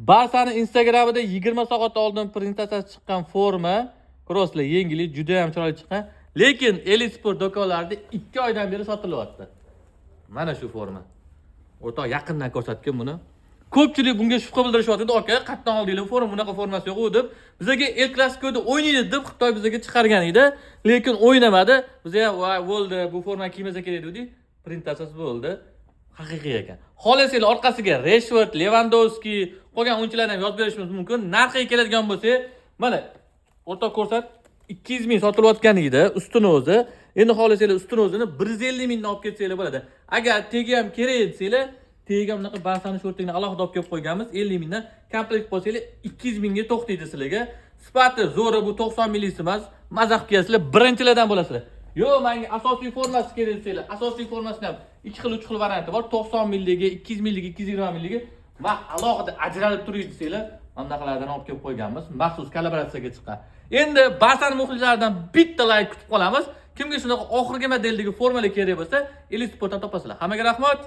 Barsani Instagramida 20 soat oldin prezentatsiyasi chiqqan forma, crosslar yengili, juda ham chiroyli chiqqan. Lekin Elisport do'konlarida 2 oydan beri sotilyapti. Mana shu forma. O'rtoq yaqindan ko'rsatgan buni. Ko'pchilik bunga shubha bildirishyapti. Aka, qatdan oldinglar, forma bunaqa formasi yo'q deb. Bizga El Clasico'da o'ynaydi deb Xitoy bizga chiqargan edi, lekin o'ynamadi. Bizga voy bo'ldi, bu forma kiymasa kerak dedik. Prezentatsiyasi bo'ldi. Haqiqiy ekan. Xohlasanglar orqasiga Rashford, Lewandowski, qolgan o'yinchilarni ham yozib berishimiz mumkin. Narxiga keladigan bo'lsa, mana o'rtoq ko'rsat 200 ming sotilayotgan edi, ustuni o'zi. Endi xohlasanglar ustuni o'zini 150 mingdan olib ketsanglar bo'ladi. Agar tegi ham kerak desanglar, tegi ham bunaqa Barsani shortingni alohida olib kelib qo'yganmiz. 50 mingdan komplekt bo'lsanglar 200 mingga to'xtaydi sizlarga. Sifati zo'ri, bu 90 millik emas. Mazaq qilsizlar, birinchilardan bo'lasizlar. Yo, menga asosiy formasi kerak desanglar, asosiy formasini ham 2 xil 3 xil varianti bor. 90 milligi, 200 milligi, 220 milligi va alohida ajralib turadi desanglar, bunaqalardan olib kelib qo'yganmiz. Maxsus kalibratsiyaga chiqqan. Endi Barsani muxlislaridan bitta like kutib qolamiz. Kimga shunaqa oxirgi modeldagi formalar kerak bo'lsa, Elisportdan topasizlar. Hammaga rahmat.